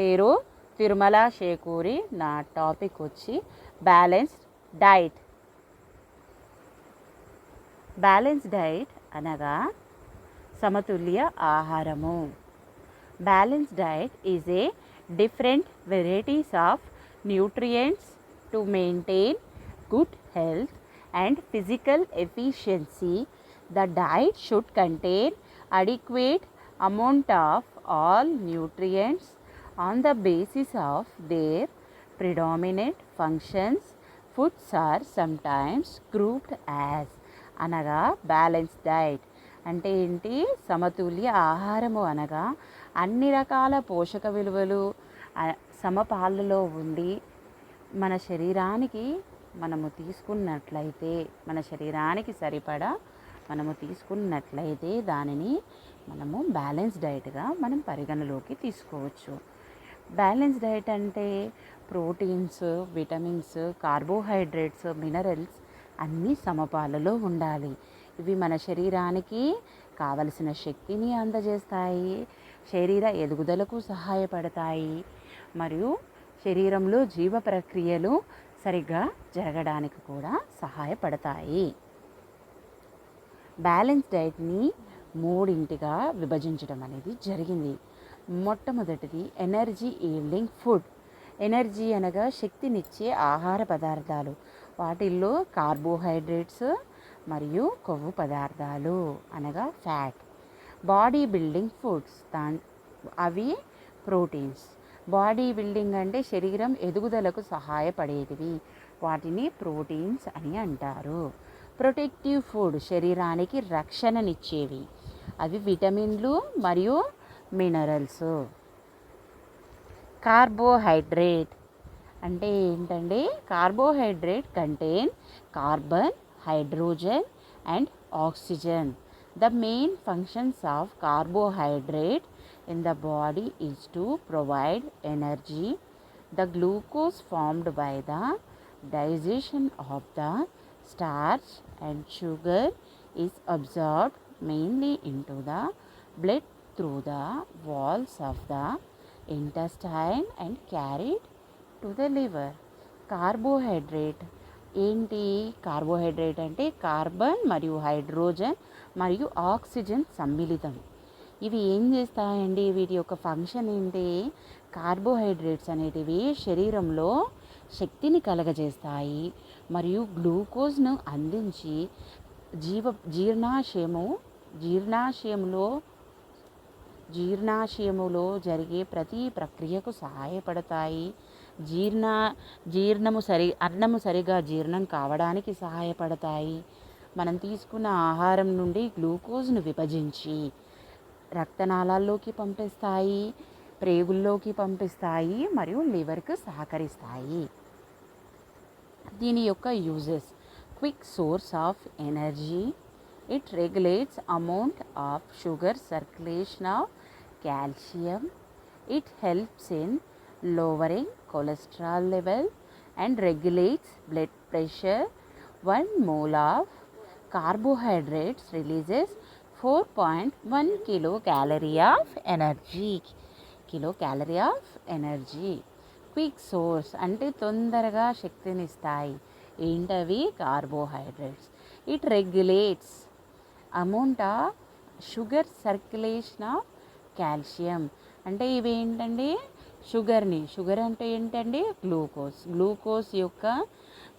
పేరు తిరుమల శేఖూరి. నా టాపిక్ వచ్చి బ్యాలెన్స్డ్ డైట్. బ్యాలెన్స్ డైట్ అనగా సమతుల్య ఆహారము. Balance diet is a different varieties of nutrients to maintain good health and physical efficiency. The diet should contain adequate amount of all nutrients on the basis of their predominant functions. Foods are sometimes grouped as అనగా balance diet అంటే ఏంటి? సమతుల్య ఆహారము అనగా అన్ని రకాల పోషక విలువలు సమపాలలో ఉండి మన శరీరానికి మనము తీసుకున్నట్లయితే, మన శరీరానికి సరిపడా మనము తీసుకున్నట్లయితే దానిని మనము బ్యాలెన్స్ డైట్గా మనం పరిగణలోకి తీసుకోవచ్చు. బ్యాలెన్స్ డైట్ అంటే ప్రోటీన్స్, విటమిన్స్, కార్బోహైడ్రేట్స్, మినరల్స్ అన్నీ సమపాలలో ఉండాలి. ఇవి మన శరీరానికి కావలసిన శక్తిని అందజేస్తాయి, శరీర ఎదుగుదలకు సహాయపడతాయి, మరియు శరీరంలో జీవ ప్రక్రియలు సరిగ్గా జరగడానికి కూడా సహాయపడతాయి. బ్యాలెన్స్ డైట్ని మూడింటిగా విభజించడం అనేది జరిగింది. మొట్టమొదటిది ఎనర్జీ ఈల్డింగ్ ఫుడ్. ఎనర్జీ అనగా శక్తినిచ్చే ఆహార పదార్థాలు. వాటిల్లో కార్బోహైడ్రేట్స్ మరియు కొవ్వు పదార్థాలు అనగా ఫ్యాట్. బాడీ బిల్డింగ్ ఫుడ్స్, అవి ప్రోటీన్స్. బాడీ బిల్డింగ్ అంటే శరీరం ఎదుగుదలకు సహాయపడేటివి, వాటిని ప్రోటీన్స్ అని అంటారు. ప్రొటెక్టివ్ ఫుడ్, శరీరానికి రక్షణనిచ్చేవి, అవి విటమిన్లు మరియు మినరల్స్. కార్బోహైడ్రేట్ అంటే ఏంటంటే carbohydrate contain carbon, hydrogen and oxygen. The main functions of carbohydrate in the body is to provide energy. The glucose formed by the digestion of the starch and sugar is absorbed mainly into the blood through the walls of the intestine and carried to the liver. Carbohydrate ఏంటి? Carbohydrate అంటే carbon మరియు hydrogen మరియు oxygen సమ్మిళితం. ఇవి ఏం చేస్తాయండి? వీటి యొక్క function ఏంటి? Carbohydrates అనేటివి శరీరంలో శక్తిని కలగజేస్తాయి మరియు గ్లూకోజ్ను అందించి జీర్ణాశయములో జరిగే ప్రతి ప్రక్రియకు సహాయపడతాయి. అన్నము సరిగా జీర్ణం కావడానికి సహాయపడతాయి. మనం తీసుకున్న ఆహారం నుండి గ్లూకోజ్ను విభజించి రక్తనాళాల్లోకి పంపిస్తాయి, ప్రేగుల్లోకి పంపిస్తాయి మరియు లివర్కు సహకరిస్తాయి. దీని యొక్క uses: quick source of energy, it regulates amount of sugar circulation of calcium, it helps in lowering cholesterol level and regulates blood pressure. 1 mole of carbohydrates releases 4.1 kilocalorie of energy. Quick source అంటే తొందరగా శక్తినిస్తాయి. ఏంటవి? Carbohydrates. It regulates amount of sugar circulation of calcium అంటే ఇవి ఏంటండి? Sugar అంటే ఏంటండి? Glucose యొక్క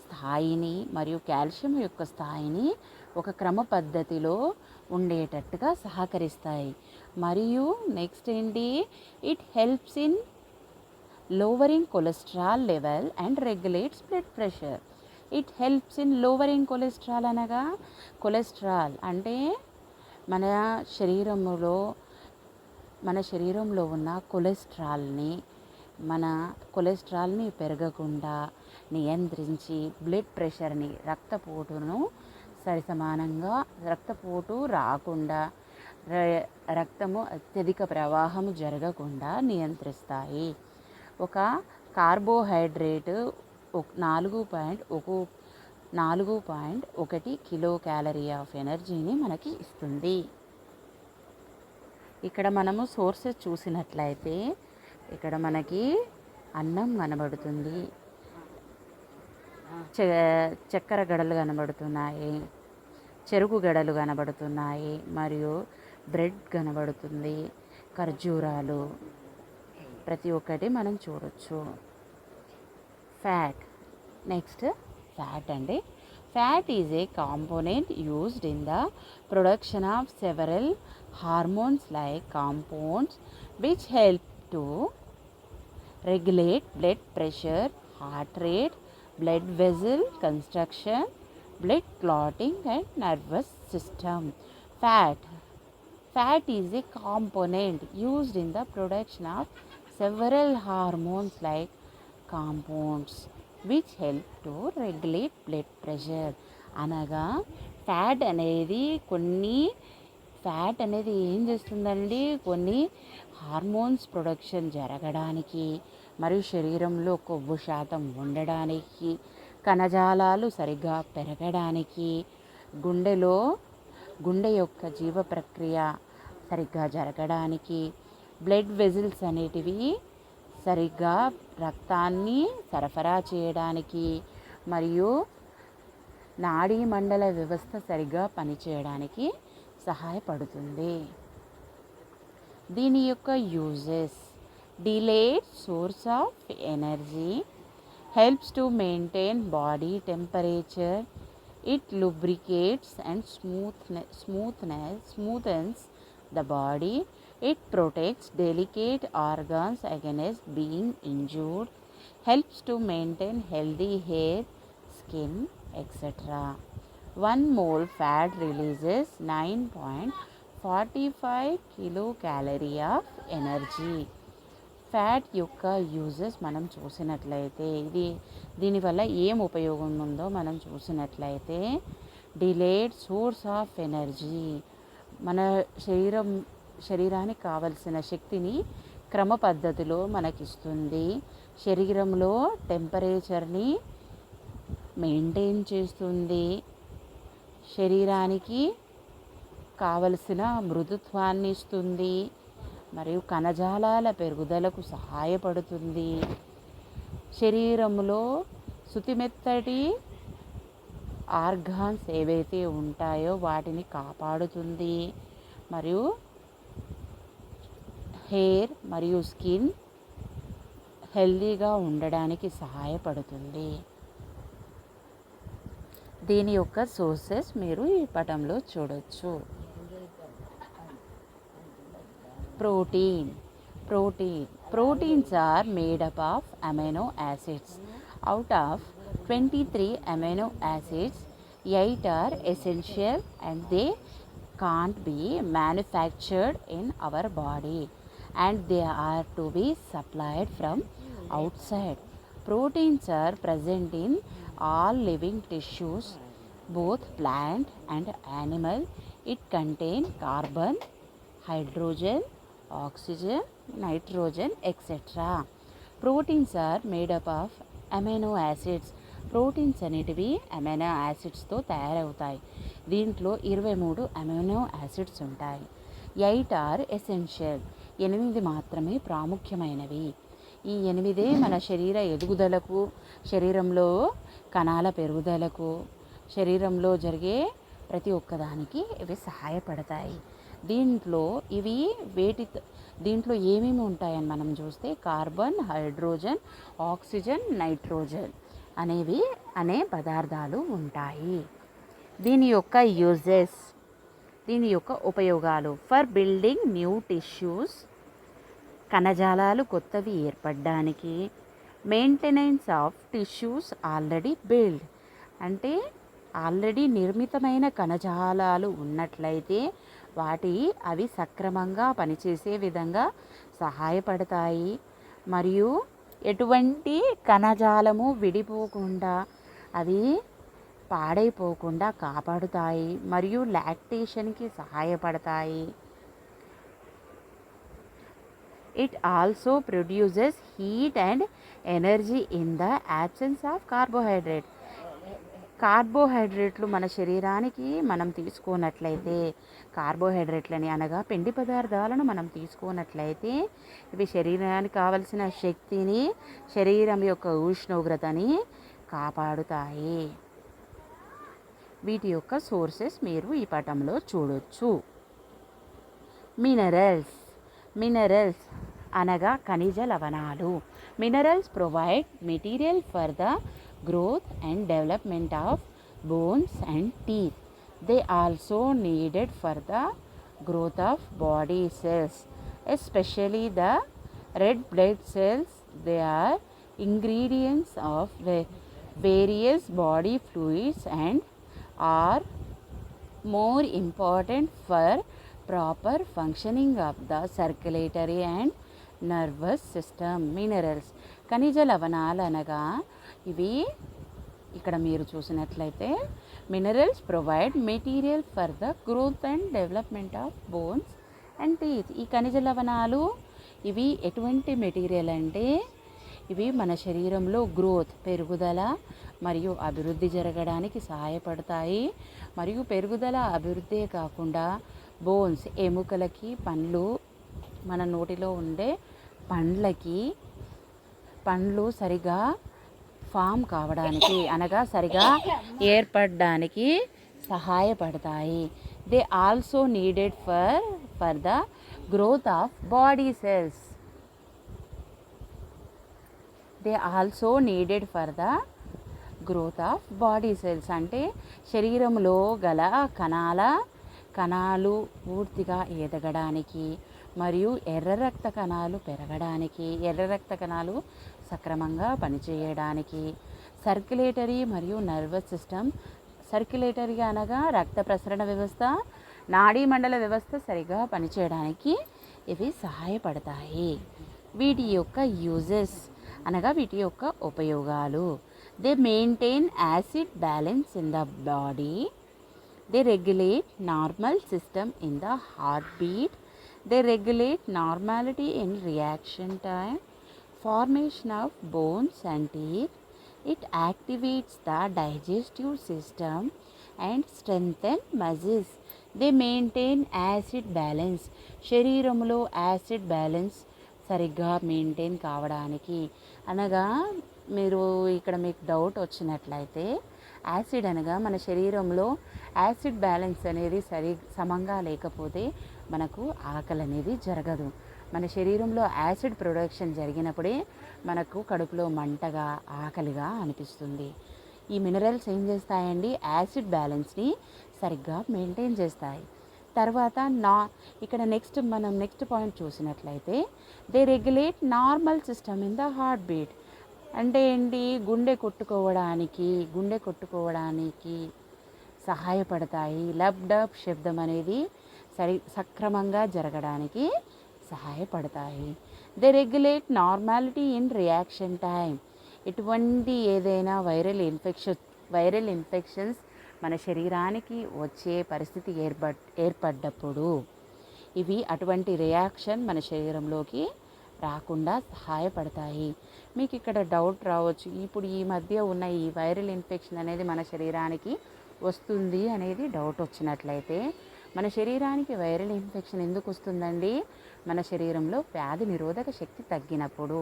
స్థాయిని మరియు కాల్షియం యొక్క స్థాయిని ఒక క్రమ పద్ధతిలో ఉండేటట్టుగా సహకరిస్తాయి. మరియు నెక్స్ట్ ఏంటి? It helps in lowering cholesterol level and regulates blood pressure. It helps in lowering cholesterol అనగా కొలెస్ట్రాల్ అంటే మన శరీరంలో ఉన్న కొలెస్ట్రాల్ని పెరగకుండా నియంత్రించి బ్లడ్ ప్రెషర్ని, రక్తపోటును సరిసమానంగా, రక్తపోటు రాకుండా, రక్తము అత్యధిక ప్రవాహము జరగకుండా నియంత్రిస్తాయి. ఒక కార్బోహైడ్రేట్ 4.1 కిలోకాలరీ ఆఫ్ ఎనర్జీని మనకి ఇస్తుంది. ఇక్కడ మనము సోర్సెస్ చూసినట్లయితే ఇక్కడ మనకి అన్నం కనబడుతుంది, చక్కెర గడలు కనబడుతున్నాయి, చెరుకు గడలు కనబడుతున్నాయి, మరియు బ్రెడ్ కనబడుతుంది, ఖర్జూరాలు, ప్రతి ఒక్కటి మనం చూడొచ్చు. ఫ్యాట్. నెక్స్ట్ ఫ్యాట్ అండి. Fat is a component used in the production of several hormones like compounds which help to regulate blood pressure, heart rate, blood vessel construction, blood clotting and nervous system. Fat. Fat is a component used in the production of several hormones like compounds which help to regulate blood pressure. అనగా fat అనేది ఏం చేస్తుందండి, కొన్ని hormones production జరగడానికి మరియు శరీరంలో కొవ్వు శాతం ఉండడానికి, కణజాలాలు సరిగ్గా పెరగడానికి, గుండె యొక్క జీవ ప్రక్రియ సరిగ్గా జరగడానికి, బ్లడ్ వెజిల్స్ అనేటివి సరిగ్గా రక్తాన్ని సరఫరా చేయడానికి, మరియు నాడీ మండల వ్యవస్థ సరిగ్గా పనిచేయడానికి సహాయపడుతుంది. దీని యొక్క uses: delayed source of energy, helps to maintain body temperature, it lubricates and smoothens the body, it protects delicate organs against being injured, helps to maintain healthy hair, skin, etc. 1 mole fat releases 9.45 kilocalorie of energy. Fat యొక్క uses మనం చూసినట్లయితే, దీనివల్ల ఏం ఉపయోగం ఉందో మనం చూసినట్లయితే, delayed source of energy, మన శరీరానికి కావలసిన శక్తిని క్రమ పద్ధతిలో మనకిస్తుంది. శరీరంలో టెంపరేచర్ని మెయింటైన్ చేస్తుంది. శరీరానికి కావలసిన మృదుత్వాన్ని ఇస్తుంది మరియు కణజాలాల పెరుగుదలకు సహాయపడుతుంది. శరీరంలో శుతిమెత్తటి ఆర్గాన్స్ ఏవైతే ఉంటాయో వాటిని కాపాడుతుంది మరియు హెయిర్ మరియు స్కిన్ హెల్దీగా ఉండడానికి సహాయపడుతుంది. దీని యొక్క సోర్సెస్ మీరు ఈ పటంలో చూడొచ్చు. Proteins are made up of amino acids. Out of 23 amino acids, 8 are essential and they can't be manufactured in our body and they are to be supplied from outside. Proteins are present in all living tissues, both plant and animal. It contains carbon, hydrogen, oxygen, nitrogen, etc. Proteins are made up of amino acids. Proteins అనేటివి amino యాసిడ్స్తో తయారవుతాయి. దీంట్లో 23 amino acids ఉంటాయి. 8 are essential, 8 మాత్రమే ప్రాముఖ్యమైనవి. ఈ 8 మన శరీర ఎదుగుదలకు, శరీరంలో కణాల పెరుగుదలకు, శరీరంలో జరిగే ప్రతి ఒక్కదానికి ఇవి సహాయపడతాయి. దీంట్లో ఏమేమి ఉంటాయని మనం చూస్తే కార్బన్, హైడ్రోజన్, ఆక్సిజన్, నైట్రోజన్ అనే పదార్థాలు ఉంటాయి. దీని యొక్క యూజెస్, దీని యొక్క ఉపయోగాలు: ఫర్ బిల్డింగ్ న్యూ టిష్యూస్, కణజాలాలు కొత్తవి ఏర్పడడానికి, maintenance of tissues already build, అంటే ఆల్రెడీ నిర్మితమైన కణజాలాలు ఉన్నట్లయితే అవి సక్రమంగా పనిచేసే విధంగా సహాయపడతాయి మరియు ఎటువంటి కణజాలము విడిపోకుండా అవి పాడైపోకుండా కాపాడుతాయి మరియు లాక్టేషన్కి సహాయపడతాయి. It also produces heat and energy in the absence of carbohydrate. కార్బోహైడ్రేట్లు మన శరీరానికి మనం తీసుకున్నట్లయితే, కార్బోహైడ్రేట్లని అనగా పిండి పదార్థాలను మనం తీసుకున్నట్లయితే ఇవి శరీరానికి కావలసిన శక్తిని, శరీరం యొక్క ఉష్ణోగ్రతని కాపాడుతాయి. వీటి యొక్క సోర్సెస్ మీరు ఈ పటంలో చూడొచ్చు. మినరల్స్ అనగా ఖనిజ లవణాలు. Minerals provide material for the growth and development of bones and teeth. They also needed for the growth of body cells, especially the red blood cells. They are ingredients of various body fluids and are more important for proper functioning of the circulatory and nervous system. Minerals ఖనిజ లవణాలు అనగా ఇవి ఇక్కడ మీరు చూసినట్లయితే minerals provide material for the growth and development of bones and teeth. ఈ ఖనిజ లవణాలు ఇవి ఎటువంటి మెటీరియల్ అంటే ఇవి మన శరీరంలో గ్రోత్, పెరుగుదల మరియు అభివృద్ధి జరగడానికి సహాయపడతాయి. మరియు పెరుగుదల అభివృద్ధే కాకుండా బోన్స్, ఎముకలకి, పండ్లు, మన నోటిలో ఉండే పండ్లు సరిగా ఫామ్ కావడానికి అనగా సరిగా ఏర్పడడానికి సహాయపడతాయి. They also needed for the growth of body cells. అంటే శరీరంలో గల కణాలు పూర్తిగా ఎదగడానికి మరియు ఎర్ర రక్త కణాలు పెరగడానికి, ఎర్ర రక్త కణాలు సక్రమంగా పనిచేయడానికి, సర్క్యులేటరీ మరియు నర్వస్ సిస్టమ్. సర్క్యులేటరీ అనగా రక్త ప్రసరణ వ్యవస్థ, నాడీ మండల వ్యవస్థ సరిగా పనిచేయడానికి ఇవి సహాయపడతాయి. వీటి యొక్క యూజెస్ అనగా వీటి యొక్క ఉపయోగాలు. They maintain acid balance in the body. They regulate normal system in the heart beat. They regulate normality in reaction time, formation of bones and teeth. It activates the digestive system and strengthen muscles. They maintain acid balance. శరీరంలో acid balance సరిగ్గా maintain కావడానికి అనగా మీరు ఇక్కడ మీకు doubt వచ్చినట్లయితే acid అనగా మన శరీరంలో యాసిడ్ బ్యాలెన్స్ అనేది సమంగా లేకపోతే మనకు ఆకలి అనేది జరగదు. మన శరీరంలో యాసిడ్ ప్రొడక్షన్ జరిగినప్పుడే మనకు కడుపులో మంటగా, ఆకలిగా అనిపిస్తుంది. ఈ మినరల్స్ ఏం చేస్తాయండి? యాసిడ్ బ్యాలెన్స్ని సరిగ్గా మెయింటైన్ చేస్తాయి. తర్వాత ఇక్కడ నెక్స్ట్ పాయింట్ చూసినట్లయితే they regulate normal system in the heart beat. అంటే ఏంటి? గుండె కొట్టుకోవడానికి సహాయపడతాయి. లబ్ డబ్ శబ్దం అనేది సక్రమంగా జరగడానికి సహాయపడతాయి. They regulate normality in reaction time. ఎటువంటి ఏదైనా వైరల్ ఇన్ఫెక్షన్స్ మన శరీరానికి వచ్చే పరిస్థితి ఏర్పడ్డప్పుడు ఇవి అటువంటి రియాక్షన్ మన శరీరంలోకి రాకుండా సహాయపడతాయి. మీకు ఇక్కడ డౌట్ రావచ్చు, ఇప్పుడు ఈ మధ్య ఉన్న ఈ వైరల్ ఇన్ఫెక్షన్ అనేది మన శరీరానికి వస్తుంది అనేది డౌట్ వచ్చినట్లయితే, మన శరీరానికి వైరల్ ఇన్ఫెక్షన్ ఎందుకు వస్తుందండి? మన శరీరంలో వ్యాధి నిరోధక శక్తి తగ్గినప్పుడు.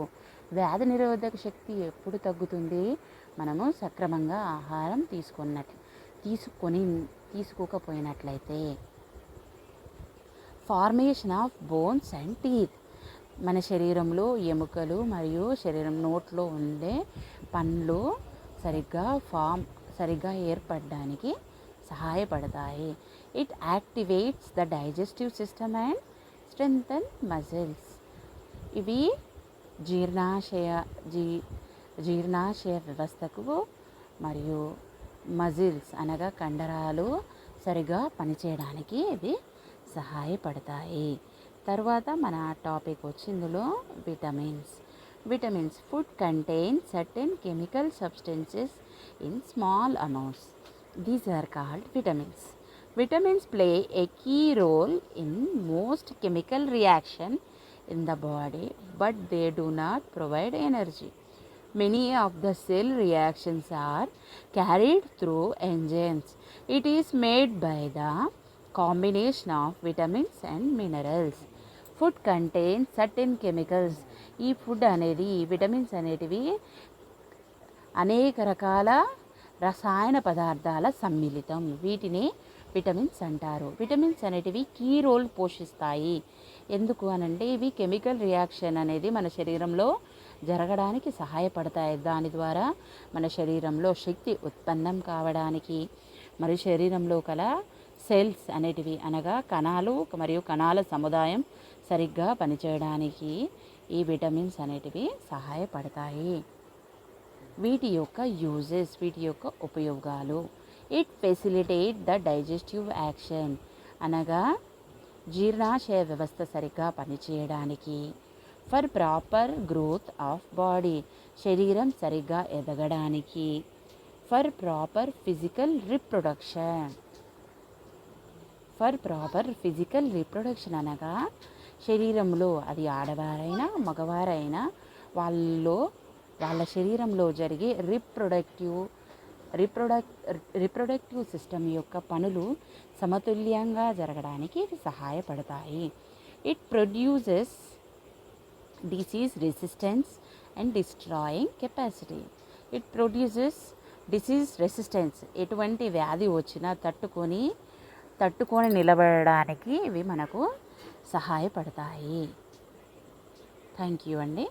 వ్యాధి నిరోధక శక్తి ఎప్పుడు తగ్గుతుంది? మనము సక్రమంగా ఆహారం తీసుకోకపోయినట్లయితే. Formation of bones and teeth. మన శరీరంలో ఎముకలు మరియు నోట్లో ఉండే పండ్లు సరిగ్గా ఏర్పడడానికి సహాయపడతాయి. It activates the digestive system and strengthen muscles. ఇవి జీర్ణాశయ వ్యవస్థకు మరియు మజిల్స్ అనగా కండరాలు సరిగా పనిచేయడానికి ఇవి సహాయపడతాయి. తర్వాత మన టాపిక్ వచ్చిందులో vitamins. Food contains certain chemical substances in small amounts. These are called vitamins. Vitamins play a key role in most chemical reaction in the body, but they do not provide energy. Many of the cell reactions are carried through enzymes. It is made by the combination of vitamins and minerals. Food contains certain chemicals. ఈ food అనేది vitamins అనేటివి అనేక రకాల రసాయన పదార్థాల సమ్మిళితం. వీటిని vitamins అంటారు. Vitamins అనేటివి కీ రోల్ పోషిస్తాయి. ఎందుకు అనంటే ఇవి కెమికల్ రియాక్షన్ అనేది మన శరీరంలో జరగడానికి సహాయపడతాయి. దాని ద్వారా మన శరీరంలో శక్తి ఉత్పన్నం కావడానికి మరియు శరీరంలో కల సెల్స్ అనేటివి అనగా కణాలు మరియు కణాల సముదాయం సరిగ్గా పనిచేయడానికి ఈ విటమిన్స్ అనేటివి సహాయపడతాయి. వీటి యొక్క యూజెస్, వీటి యొక్క ఉపయోగాలు. It facilitate the digestive action అనగా జీర్ణాశయ వ్యవస్థ సరిగ్గా పనిచేయడానికి. For proper growth of body శరీరం సరిగ్గా ఎదగడానికి. For proper physical reproduction. For proper physical reproduction అనగా శరీరంలో అది ఆడవారైనా మగవారైనా వాళ్ళ శరీరంలో జరిగే రిప్రొడక్టివ్ సిస్టమ్ యొక్క పనులు సమతుల్యంగా జరగడానికి ఇవి సహాయపడతాయి. It produces disease resistance and destroying capacity. It produces disease resistance. ఎటువంటి వ్యాధి వచ్చినా తట్టుకొని నిలబడడానికి ఇవి మనకు సహాయపడతాయి. థ్యాంక్ యూ అండి.